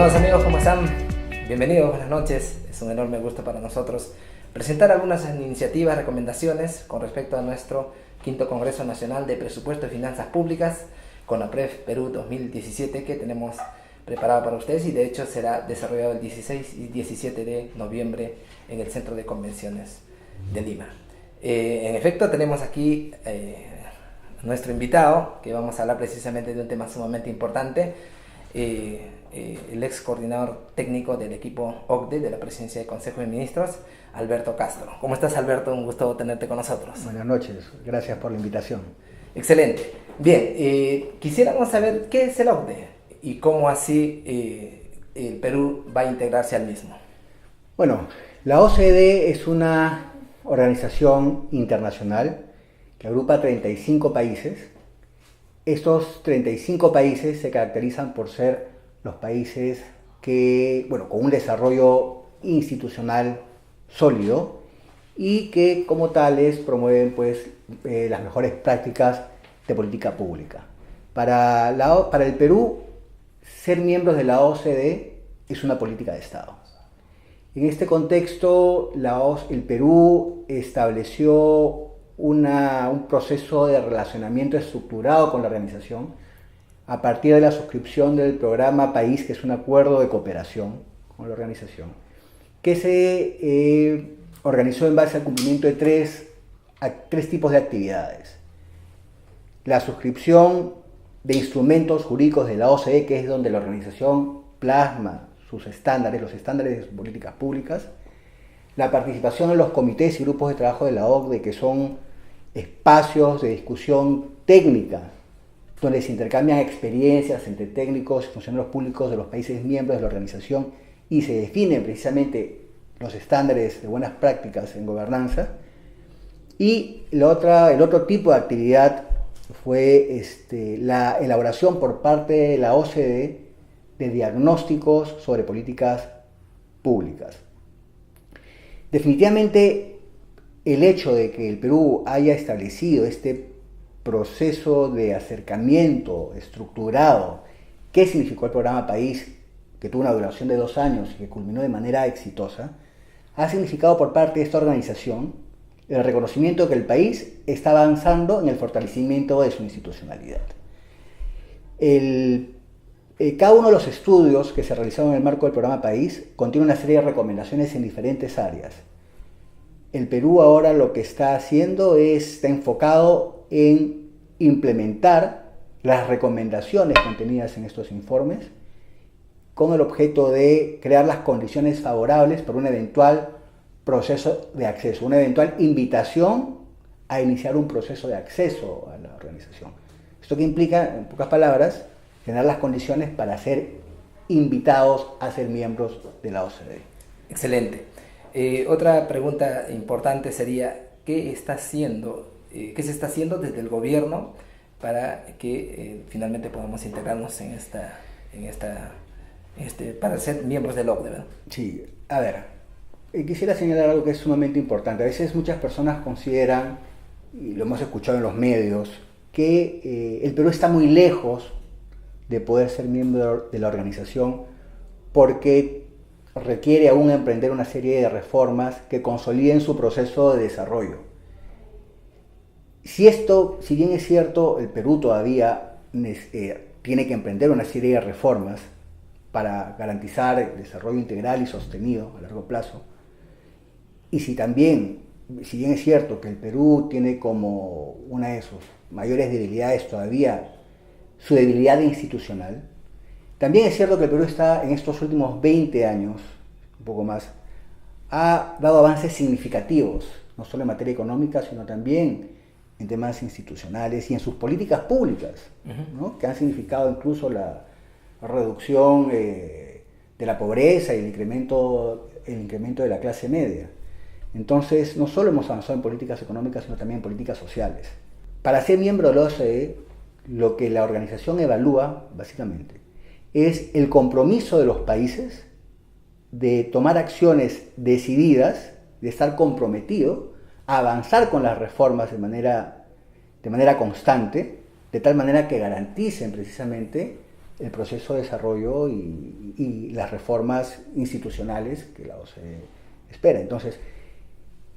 Estimados amigos, ¿cómo están? Bienvenidos, buenas noches. Es un enorme gusto para nosotros presentar algunas iniciativas, recomendaciones con respecto a nuestro quinto Congreso Nacional de Presupuesto y Finanzas Públicas, CONAPREF Perú 2017, que tenemos preparado para ustedes y de hecho será desarrollado el 16 y 17 de noviembre en el Centro de Convenciones de Lima. En efecto, tenemos aquí nuestro invitado, que vamos a hablar precisamente de un tema sumamente importante, el ex coordinador técnico del equipo OCDE de la Presidencia del Consejo de Ministros, Alberto Castro. ¿Cómo estás, Alberto? Un gusto tenerte con nosotros. Buenas noches, gracias por la invitación. Excelente. Bien, quisiéramos saber qué es el OCDE y cómo así el Perú va a integrarse al mismo. Bueno, la OCDE es una organización internacional que agrupa 35 países. Estos 35 países se caracterizan por ser los países que, con un desarrollo institucional sólido y que como tales promueven las mejores prácticas de política pública. Para el Perú, ser miembros de la OCDE es una política de Estado. En este contexto, el Perú estableció un proceso de relacionamiento estructurado con la organización a partir de la suscripción del programa País, que es un acuerdo de cooperación con la organización, que se organizó en base al cumplimiento de tres tipos de actividades. La suscripción de instrumentos jurídicos de la OCDE, que es donde la organización plasma sus estándares, los estándares de sus políticas públicas. La participación en los comités y grupos de trabajo de la OCDE, que son espacios de discusión técnica, donde se intercambian experiencias entre técnicos y funcionarios públicos de los países miembros de la organización y se definen precisamente los estándares de buenas prácticas en gobernanza. Y el otro tipo de actividad fue la elaboración por parte de la OCDE de diagnósticos sobre políticas públicas. Definitivamente, el hecho de que el Perú haya establecido este proceso de acercamiento estructurado que significó el programa País, que tuvo una duración de 2 años y que culminó de manera exitosa, ha significado por parte de esta organización el reconocimiento de que el país está avanzando en el fortalecimiento de su institucionalidad. Cada uno de los estudios que se realizaron en el marco del programa País contiene una serie de recomendaciones en diferentes áreas. El Perú ahora lo que está haciendo está enfocado en implementar las recomendaciones contenidas en estos informes con el objeto de crear las condiciones favorables para un eventual proceso de acceso, una eventual invitación a iniciar un proceso de acceso a la organización. Esto que implica, en pocas palabras, generar las condiciones para ser invitados a ser miembros de la OCDE. Excelente. Otra pregunta importante sería, ¿qué se está haciendo desde el gobierno para que finalmente podamos integrarnos para ser miembros del OCDE, ¿verdad? Sí, a ver, quisiera señalar algo que es sumamente importante. A veces muchas personas consideran, y lo hemos escuchado en los medios, que el Perú está muy lejos de poder ser miembro de la organización porque requiere aún emprender una serie de reformas que consoliden su proceso de desarrollo. Si bien es cierto, el Perú todavía tiene que emprender una serie de reformas para garantizar el desarrollo integral y sostenido a largo plazo, y si bien es cierto que el Perú tiene como una de sus mayores debilidades todavía su debilidad institucional, también es cierto que el Perú está en estos últimos 20 años, un poco más, ha dado avances significativos, no solo en materia económica, sino también en temas institucionales y en sus políticas públicas, ¿no? Que han significado incluso la reducción de la pobreza y el incremento de la clase media. Entonces, no solo hemos avanzado en políticas económicas, sino también en políticas sociales. Para ser miembro de la OCDE, lo que la organización evalúa, básicamente, es el compromiso de los países de tomar acciones decididas, de estar comprometido a avanzar con las reformas de manera constante, de tal manera que garanticen precisamente el proceso de desarrollo y las reformas institucionales que la OCDE espera. Entonces,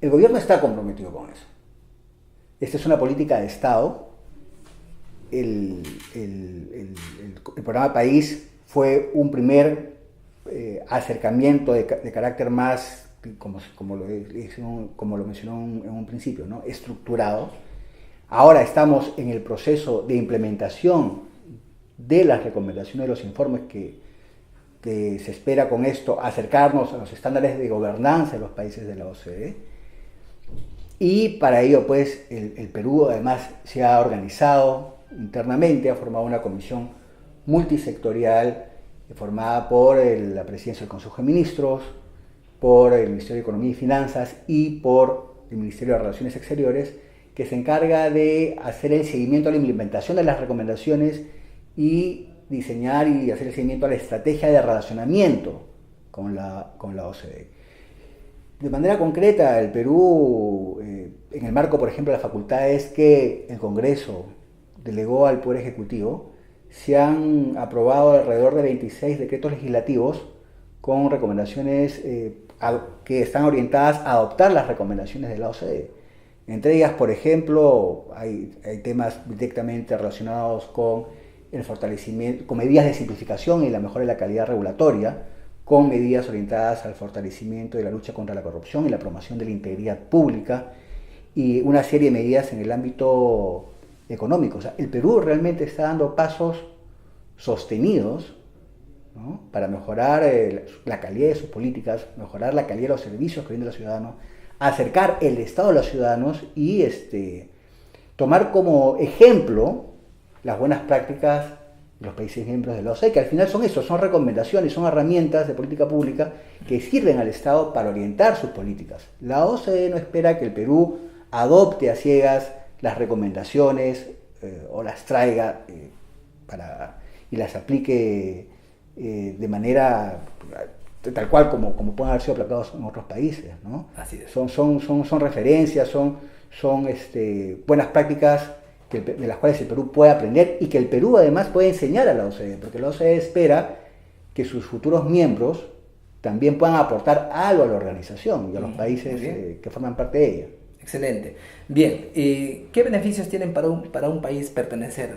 el gobierno está comprometido con eso. Esta es una política de Estado. El programa País fue un primer acercamiento de carácter más, como lo mencionó en un principio, ¿no? Estructurado. Ahora estamos en el proceso de implementación de las recomendaciones de los informes que se espera con esto acercarnos a los estándares de gobernanza de los países de la OCDE. Y para ello, pues, el Perú además se ha organizado internamente, ha formado una comisión multisectorial formada por la Presidencia del Consejo de Ministros, por el Ministerio de Economía y Finanzas y por el Ministerio de Relaciones Exteriores, que se encarga de hacer el seguimiento a la implementación de las recomendaciones y diseñar y hacer el seguimiento a la estrategia de relacionamiento con la OCDE. De manera concreta, el Perú, en el marco, por ejemplo, de las facultades que el Congreso delegó al Poder Ejecutivo, se han aprobado alrededor de 26 decretos legislativos con recomendaciones que están orientadas a adoptar las recomendaciones de la OCDE. Entre ellas, por ejemplo, hay temas directamente relacionados con el fortalecimiento, con medidas de simplificación y la mejora de la calidad regulatoria, con medidas orientadas al fortalecimiento de la lucha contra la corrupción y la promoción de la integridad pública, y una serie de medidas en el ámbito económico. O sea, el Perú realmente está dando pasos sostenidos, ¿no?, para mejorar la calidad de sus políticas, mejorar la calidad de los servicios que brinda los ciudadanos, acercar el Estado a los ciudadanos y tomar como ejemplo las buenas prácticas de los países miembros de la OCDE, que al final son eso, son recomendaciones, son herramientas de política pública que sirven al Estado para orientar sus políticas. La OCDE no espera que el Perú adopte a ciegas las recomendaciones o las traiga y las aplique de manera tal cual como pueden haber sido aplicados en otros países, ¿no? Así es. Son referencias, son buenas prácticas de las cuales el Perú puede aprender y que el Perú además puede enseñar a la OCDE, porque la OCDE espera que sus futuros miembros también puedan aportar algo a la organización y a los países que forman parte de ella. Excelente. Bien, ¿qué beneficios tienen para un país pertenecer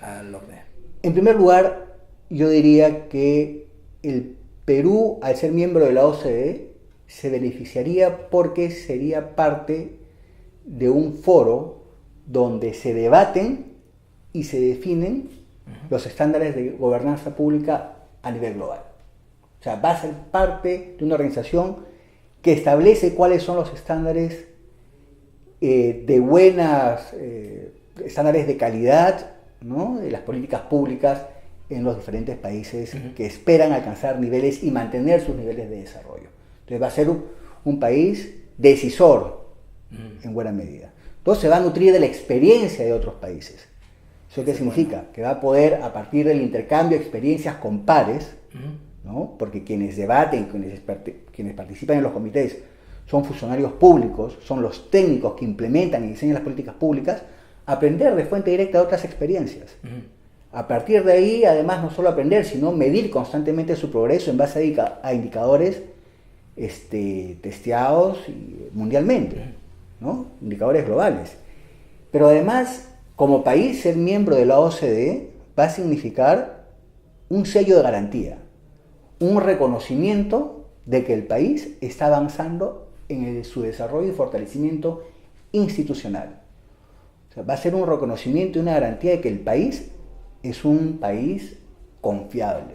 al OCDE? En primer lugar, yo diría que el Perú, al ser miembro de la OCDE, se beneficiaría porque sería parte de un foro donde se debaten y se definen los estándares de gobernanza pública a nivel global. O sea, va a ser parte de una organización que establece cuáles son los estándares estándares de calidad, ¿no?, de las políticas públicas en los diferentes países que esperan alcanzar niveles y mantener sus niveles de desarrollo. Entonces va a ser un país decisor en buena medida. Entonces se va a nutrir de la experiencia de otros países. ¿Eso qué significa? Bueno, que va a poder, a partir del intercambio de experiencias con pares, ¿no?, porque quienes debaten, quienes participan en los comités son funcionarios públicos, son los técnicos que implementan y diseñan las políticas públicas, aprender de fuente directa de otras experiencias. A partir de ahí, además, no solo aprender, sino medir constantemente su progreso en base a indicadores testeados mundialmente, ¿no?, indicadores globales. Pero además, como país, ser miembro de la OCDE va a significar un sello de garantía, un reconocimiento de que el país está avanzando en su desarrollo y fortalecimiento institucional. O sea, va a ser un reconocimiento y una garantía de que el país es un país confiable,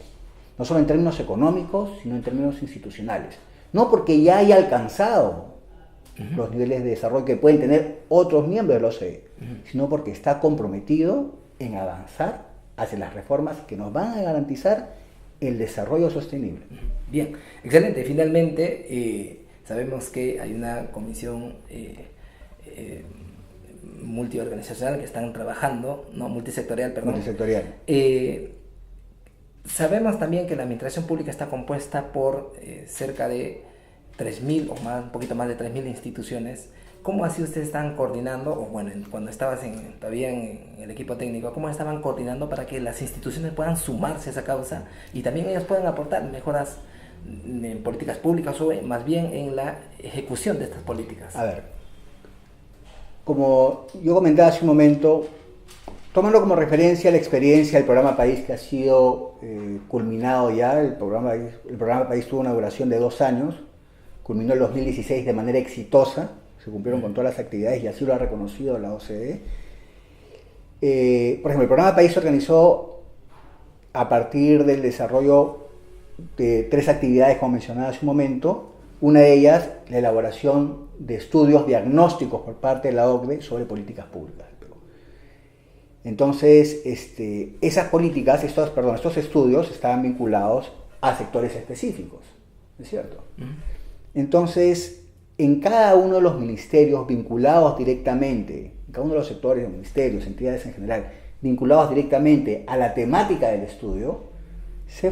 no solo en términos económicos, sino en términos institucionales. No porque ya haya alcanzado los niveles de desarrollo que pueden tener otros miembros de la OCDE, sino porque está comprometido en avanzar hacia las reformas que nos van a garantizar el desarrollo sostenible. Bien, excelente. Finalmente, sabemos que hay una comisión multiorganizacional que están trabajando, multisectorial. Sabemos también que la administración pública está compuesta por cerca de 3.000 o más, un poquito más de 3.000 instituciones ¿cómo así ustedes están coordinando, o bueno, cuando estabas todavía en el equipo técnico, cómo estaban coordinando para que las instituciones puedan sumarse a esa causa y también ellos puedan aportar mejoras en políticas públicas o más bien en la ejecución de estas políticas? A ver, como yo comentaba hace un momento, tomando como referencia la experiencia del programa País que ha sido culminado ya, el programa País tuvo una duración de 2 años, culminó el 2016 de manera exitosa, se cumplieron con todas las actividades y así lo ha reconocido la OCDE. Por ejemplo, el programa País se organizó a partir del desarrollo de 3 actividades, como mencionaba hace un momento. Una de ellas, la elaboración de estudios diagnósticos por parte de la OCDE sobre políticas públicas. Entonces, esas políticas, estos estudios estaban vinculados a sectores específicos, ¿no es cierto? Entonces, en cada uno de los ministerios vinculados directamente, en cada uno de los sectores, ministerios, entidades en general, vinculados directamente a la temática del estudio, se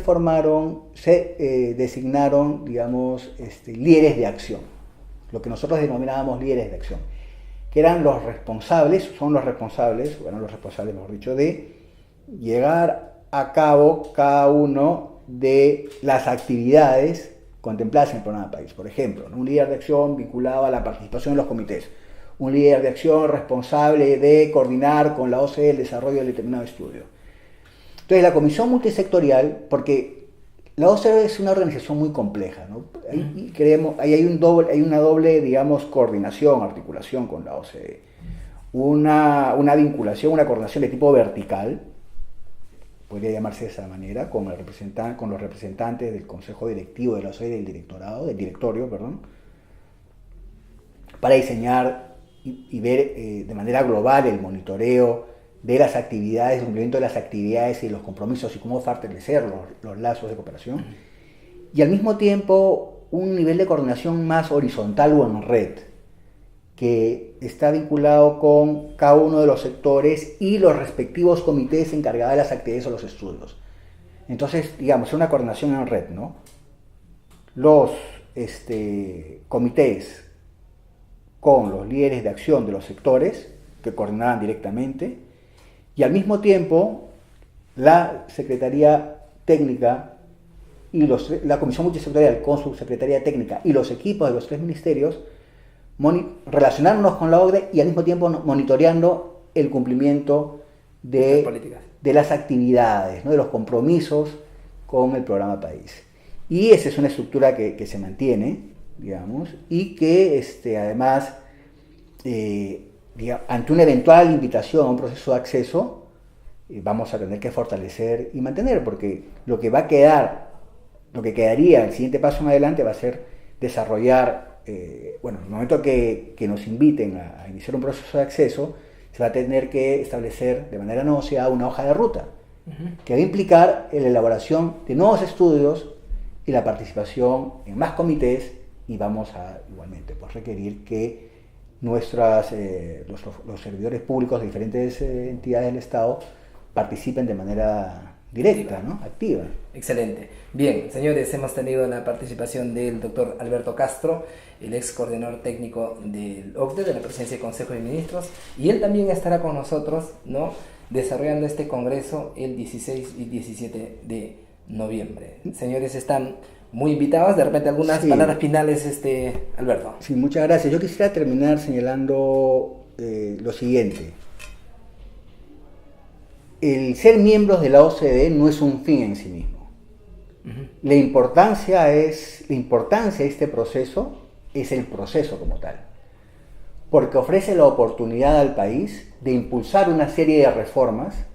designaron, digamos, líderes de acción, lo que nosotros denominábamos líderes de acción, que eran los responsables, mejor dicho, de llegar a cabo cada uno de las actividades contempladas en el programa País. Por ejemplo, un líder de acción vinculado a la participación en los comités, un líder de acción responsable de coordinar con la OCDE el desarrollo del determinado estudio. Entonces, la comisión multisectorial, porque la OCDE es una organización muy compleja, ¿no? Ahí hay una doble, digamos, coordinación, articulación con la OCDE. Una vinculación, una coordinación de tipo vertical, podría llamarse de esa manera, con los representantes del Consejo Directivo de la OCDE y del directorio, para diseñar y ver de manera global el monitoreo de las actividades, el cumplimiento de las actividades y los compromisos y cómo fortalecer los lazos de cooperación. Y al mismo tiempo un nivel de coordinación más horizontal o en red, que está vinculado con cada uno de los sectores y los respectivos comités encargados de las actividades o los estudios. Entonces, digamos, es una coordinación en red, ¿no? Los comités con los líderes de acción de los sectores que coordinaban directamente, y al mismo tiempo la Secretaría Técnica y la Comisión Multisectorial con su Secretaría Técnica y los equipos de los 3 ministerios relacionarnos con la OCDE y al mismo tiempo monitoreando el cumplimiento de las actividades, ¿no? De los compromisos con el programa País. Y esa es una estructura que se mantiene, digamos, y que además, ante una eventual invitación a un proceso de acceso, vamos a tener que fortalecer y mantener, porque lo que quedaría, el siguiente paso en adelante va a ser desarrollar, en el momento que nos inviten a iniciar un proceso de acceso, se va a tener que establecer de manera negociada una hoja de ruta, que va a implicar la elaboración de nuevos estudios y la participación en más comités, y vamos a igualmente requerir que los servidores públicos de diferentes entidades del Estado participen de manera directa, ¿no? Activa. Excelente. Bien, señores, hemos tenido la participación del doctor Alberto Castro, el ex coordinador técnico del OCDE, de la Presidencia del Consejo de Ministros, y él también estará con nosotros, ¿no?, desarrollando este congreso el 16 y 17 de noviembre. Señores, están muy invitados. De repente algunas palabras finales, Alberto. Sí, muchas gracias. Yo quisiera terminar señalando lo siguiente. El ser miembros de la OCDE no es un fin en sí mismo. La importancia de este proceso es el proceso como tal, porque ofrece la oportunidad al país de impulsar una serie de reformas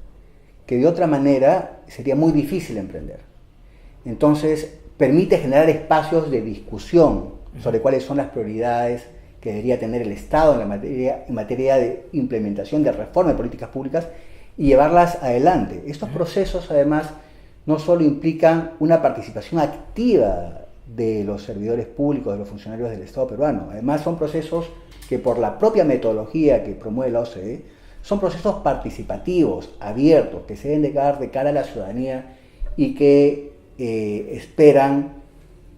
que de otra manera sería muy difícil emprender. Entonces, permite generar espacios de discusión sobre cuáles son las prioridades que debería tener el Estado en materia de implementación de reforma de políticas públicas y llevarlas adelante. Estos procesos, además, no solo implican una participación activa de los servidores públicos, de los funcionarios del Estado peruano, además son procesos que, por la propia metodología que promueve la OCDE, son procesos participativos, abiertos, que se deben de dar de cara a la ciudadanía y que esperan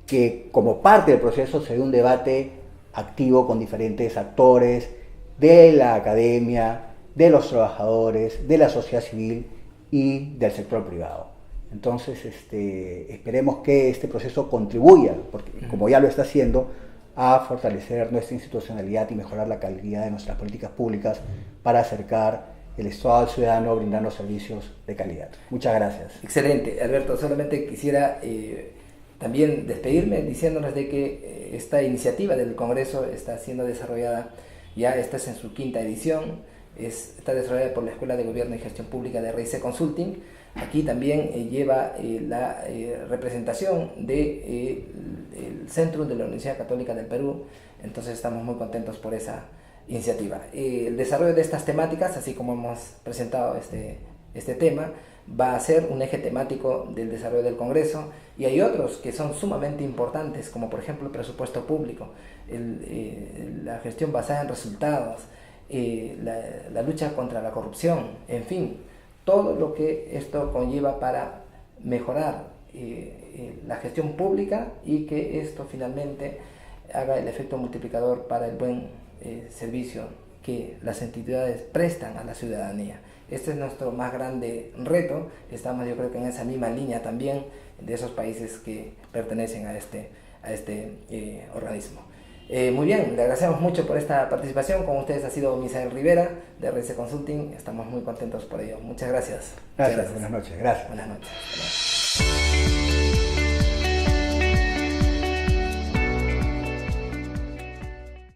que como parte del proceso se dé un debate activo con diferentes actores de la academia, de los trabajadores, de la sociedad civil y del sector privado. Entonces, esperemos que este proceso contribuya, porque, como ya lo está haciendo, a fortalecer nuestra institucionalidad y mejorar la calidad de nuestras políticas públicas para acercar el Estado al ciudadano, brindando servicios de calidad. Muchas gracias. Excelente, Alberto. Solamente quisiera también despedirme diciéndoles de que esta iniciativa del Congreso está siendo desarrollada, ya esta es en su 5ª edición, está desarrollada por la Escuela de Gobierno y Gestión Pública de RIC Consulting. Aquí también lleva la representación del Centro de la Universidad Católica del Perú, entonces estamos muy contentos por esa iniciativa. El desarrollo de estas temáticas, así como hemos presentado este tema, va a ser un eje temático del desarrollo del Congreso, y hay otros que son sumamente importantes, como por ejemplo el presupuesto público, la gestión basada en resultados, la lucha contra la corrupción, en fin, todo lo que esto conlleva para mejorar la gestión pública y que esto finalmente haga el efecto multiplicador para el buen servicio que las entidades prestan a la ciudadanía. Este es nuestro más grande reto. Estamos, yo creo que en esa misma línea también de esos países que pertenecen a este organismo. Muy bien, le agradecemos mucho por esta participación. Con ustedes ha sido Misael Rivera de RIC Consulting. Estamos muy contentos por ello. Muchas gracias. Gracias. Buenas noches. Gracias. Buenas noches.